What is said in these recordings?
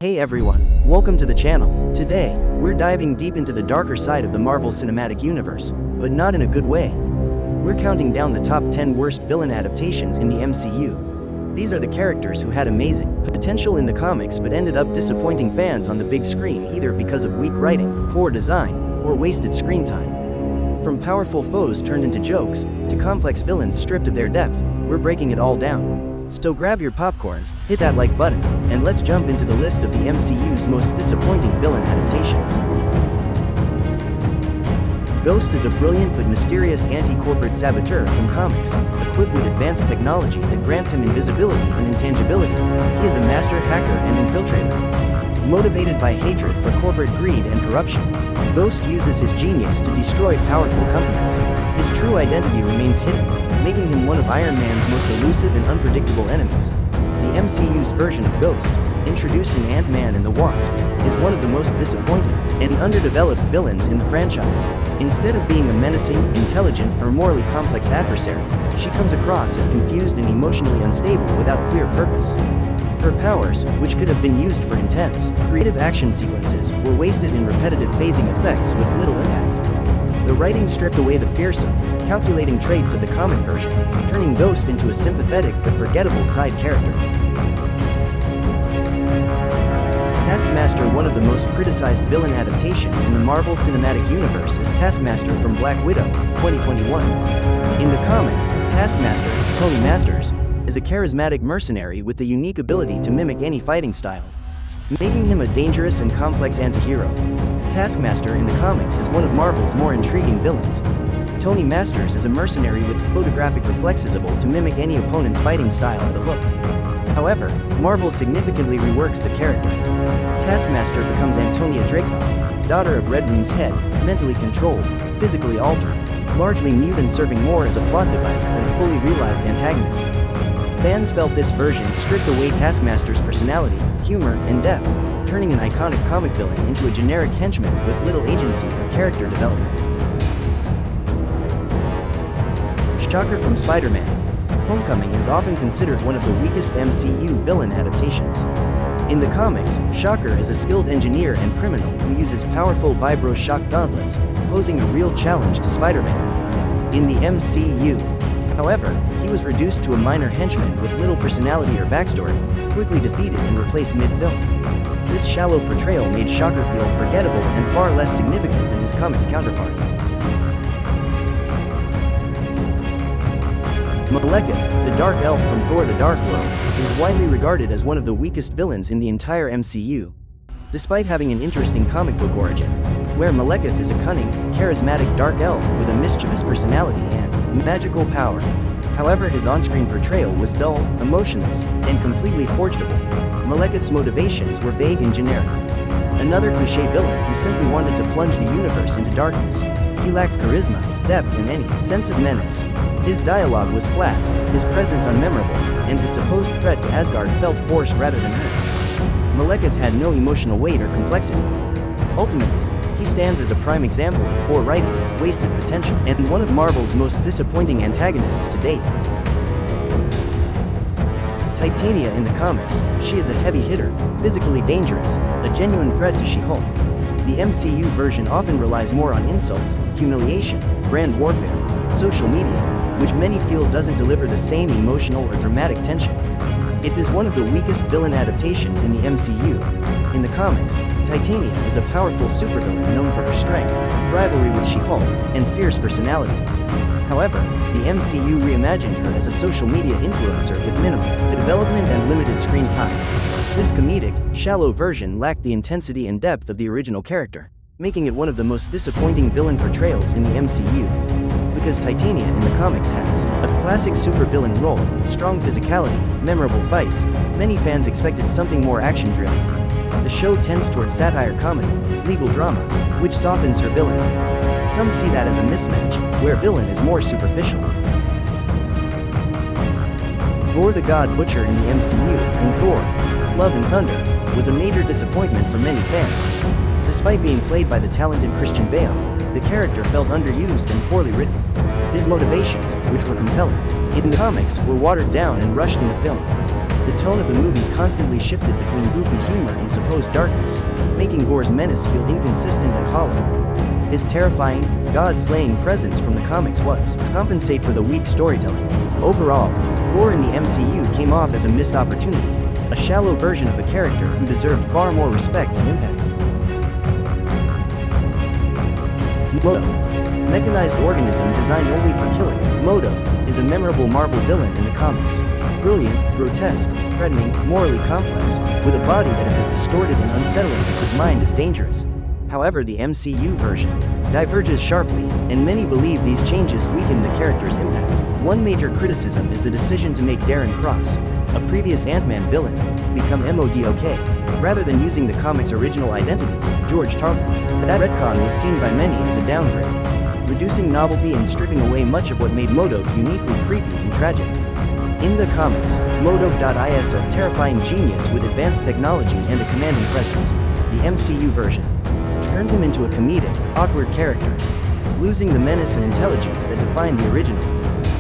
Hey everyone, welcome to the channel. Today, we're diving deep into the darker side of the Marvel Cinematic Universe, but not in a good way. We're counting down the top 10 worst villain adaptations in the MCU. These are the characters who had amazing potential in the comics but ended up disappointing fans on the big screen either because of weak writing, poor design, or wasted screen time. From powerful foes turned into jokes, to complex villains stripped of their depth, we're breaking it all down. So grab your popcorn, hit that like button, and let's jump into the list of the MCU's most disappointing villain adaptations. Ghost is a brilliant but mysterious anti-corporate saboteur from comics, equipped with advanced technology that grants him invisibility and intangibility. He is a master hacker and infiltrator. Motivated by hatred for corporate greed and corruption, Ghost uses his genius to destroy powerful companies. His true identity remains hidden, making him one of Iron Man's most elusive and unpredictable enemies. The MCU's version of Ghost, introduced in Ant-Man and the Wasp, is one of the most disappointing and underdeveloped villains in the franchise. Instead of being a menacing, intelligent, or morally complex adversary, she comes across as confused and emotionally unstable without clear purpose. Her powers, which could have been used for intense, creative action sequences, were wasted in repetitive phasing effects with little impact. The writing stripped away the fearsome, calculating traits of the comic version, turning Ghost into a sympathetic but forgettable side character. Taskmaster. One of the most criticized villain adaptations in the Marvel Cinematic Universe is Taskmaster from Black Widow, 2021. In the comics, Taskmaster, Tony Masters, is a charismatic mercenary with the unique ability to mimic any fighting style, making him a dangerous and complex anti-hero. Taskmaster in the comics is one of Marvel's more intriguing villains. Tony Masters is a mercenary with photographic reflexes able to mimic any opponent's fighting style at a look. However, Marvel significantly reworks the character. Taskmaster becomes Antonia Dreykov, daughter of Red Room's head, mentally controlled, physically altered, largely mute and serving more as a plot device than a fully realized antagonist. Fans felt this version stripped away Taskmaster's personality, humor, and depth, turning an iconic comic villain into a generic henchman with little agency or character development. Shocker from Spider-Man: Homecoming is often considered one of the weakest MCU villain adaptations. In the comics, Shocker is a skilled engineer and criminal who uses powerful vibro-shock gauntlets, posing a real challenge to Spider-Man. In the MCU, however, he was reduced to a minor henchman with little personality or backstory, quickly defeated and replaced mid-film. This shallow portrayal made Shocker feel forgettable and far less significant than his comics counterpart. Malekith, the Dark Elf from Thor: The Dark World, is widely regarded as one of the weakest villains in the entire MCU. Despite having an interesting comic book origin, where Malekith is a cunning, charismatic dark elf with a mischievous personality and magical power. However, his on-screen portrayal was dull, emotionless, and completely forgettable. Malekith's motivations were vague and generic. Another cliché villain who simply wanted to plunge the universe into darkness. He lacked charisma, depth, and any sense of menace. His dialogue was flat, his presence unmemorable, and his supposed threat to Asgard felt forced rather than earned. Malekith had no emotional weight or complexity. Ultimately, he stands as a prime example of poor writing, wasted potential, and one of Marvel's most disappointing antagonists to date. Titania. In the comics, she is a heavy hitter, physically dangerous, a genuine threat to She-Hulk. The MCU version often relies more on insults, humiliation, brand warfare, social media, which many feel doesn't deliver the same emotional or dramatic tension. It is one of the weakest villain adaptations in the MCU. In the comics, Titania is a powerful supervillain known for her strength, rivalry with She-Hulk, and fierce personality. However, the MCU reimagined her as a social media influencer with minimal development and limited screen time. This comedic, shallow version lacked the intensity and depth of the original character, making it one of the most disappointing villain portrayals in the MCU. Because Titania in the comics has a classic supervillain role, strong physicality, memorable fights, many fans expected something more action-driven. The show tends towards satire comedy, legal drama, which softens her villainy. Some see that as a mismatch, where villain is more superficial. Thor: The God Butcher in the MCU, in Thor: Love and Thunder, was a major disappointment for many fans. Despite being played by the talented Christian Bale, the character felt underused and poorly written. His motivations, which were compelling in the comics, were watered down and rushed in the film. The tone of the movie constantly shifted between goofy humor and supposed darkness, making Gore's menace feel inconsistent and hollow. His terrifying, God-slaying presence from the comics was compensate for the weak storytelling. Overall, Gore in the MCU came off as a missed opportunity, a shallow version of a character who deserved far more respect and impact. MODOK, mechanized organism designed only for killing. MODOK is a memorable Marvel villain in the comics. Brilliant, grotesque, threatening, morally complex, with a body that is as distorted and unsettling as his mind is dangerous. However, the MCU version diverges sharply, and many believe these changes weaken the character's impact. One major criticism is the decision to make Darren Cross, a previous Ant-Man villain, become MODOK, rather than using the comic's original identity, George Tarleton. That retcon was seen by many as a downgrade, reducing novelty and stripping away much of what made MODOK uniquely creepy and tragic. In the comics, MODOK is a terrifying genius with advanced technology and a commanding presence. The MCU version turned him into a comedic, awkward character, losing the menace and intelligence that defined the original.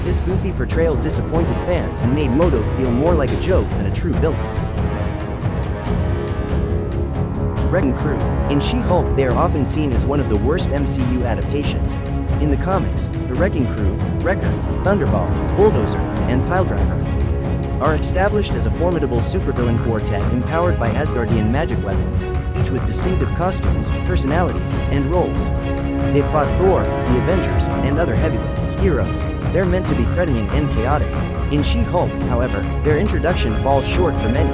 This goofy portrayal disappointed fans and made MODOK feel more like a joke than a true villain. Wrecking Crew. In She-Hulk, they are often seen as one of the worst MCU adaptations. In the comics, the Wrecking Crew, Wrecker, Thunderball, Bulldozer, and Piledriver are established as a formidable supervillain quartet empowered by Asgardian magic weapons, each with distinctive costumes, personalities, and roles. They've fought Thor, the Avengers, and other heavyweight heroes. They're meant to be threatening and chaotic. In She-Hulk, however, their introduction falls short for many.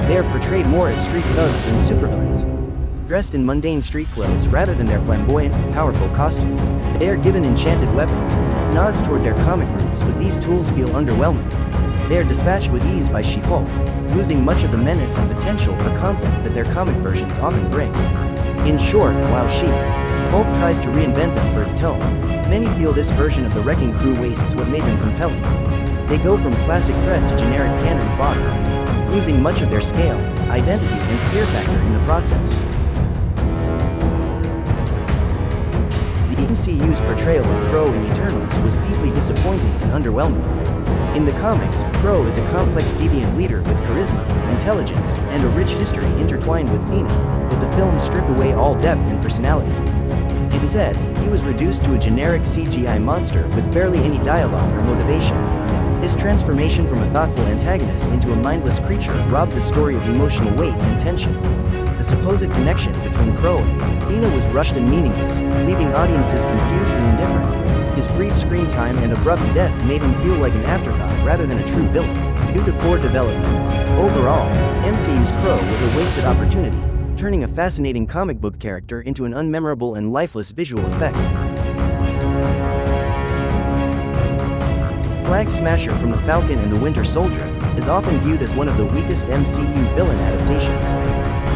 They are portrayed more as street thugs than supervillains, dressed in mundane street clothes rather than their flamboyant, powerful costume. They are given enchanted weapons, nods toward their comic roots, but these tools feel underwhelming. They are dispatched with ease by She-Hulk, losing much of the menace and potential for conflict that their comic versions often bring. In short, while She-Hulk tries to reinvent them for its tone, many feel this version of the Wrecking Crew wastes what made them compelling. They go from classic threat to generic canon fodder, losing much of their scale, identity, and fear factor in the process. The MCU's portrayal of Crow in Eternals was deeply disappointing and underwhelming. In the comics, Crow is a complex deviant leader with charisma, intelligence, and a rich history intertwined with Athena, but the film stripped away all depth and personality. Instead, he was reduced to a generic CGI monster with barely any dialogue or motivation. His transformation from a thoughtful antagonist into a mindless creature robbed the story of emotional weight and tension. The supposed connection between Crow and Athena was rushed and meaningless, leaving audiences confused and indifferent. His brief screen time and abrupt death made him feel like an afterthought rather than a true villain, due to poor development. Overall, MCU's Crow was a wasted opportunity, turning a fascinating comic book character into an unmemorable and lifeless visual effect. Flag Smasher from The Falcon and the Winter Soldier is often viewed as one of the weakest MCU villain adaptations.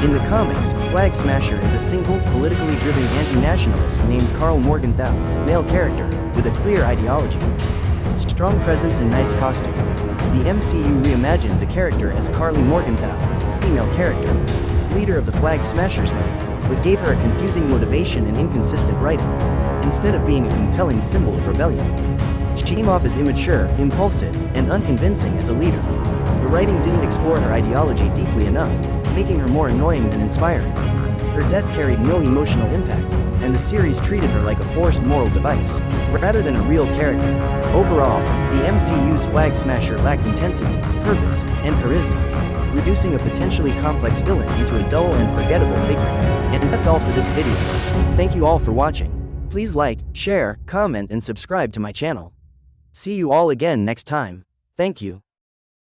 In the comics, Flag Smasher is a single, politically driven anti-nationalist named Karl Morgenthau, male character, with a clear ideology, strong presence and nice costume. The MCU reimagined the character as Carly Morgenthau, female character, leader of the Flag Smashers group, but gave her a confusing motivation and inconsistent writing, instead of being a compelling symbol of rebellion. She came off as immature, impulsive, and unconvincing as a leader. The writing didn't explore her ideology deeply enough, making her more annoying than inspiring. Her death carried no emotional impact, and the series treated her like a forced moral device, rather than a real character. Overall, the MCU's Flag Smasher lacked intensity, purpose, and charisma, reducing a potentially complex villain into a dull and forgettable figure. And that's all for this video. Thank you all for watching. Please like, share, comment, and subscribe to my channel. See you all again next time. Thank you.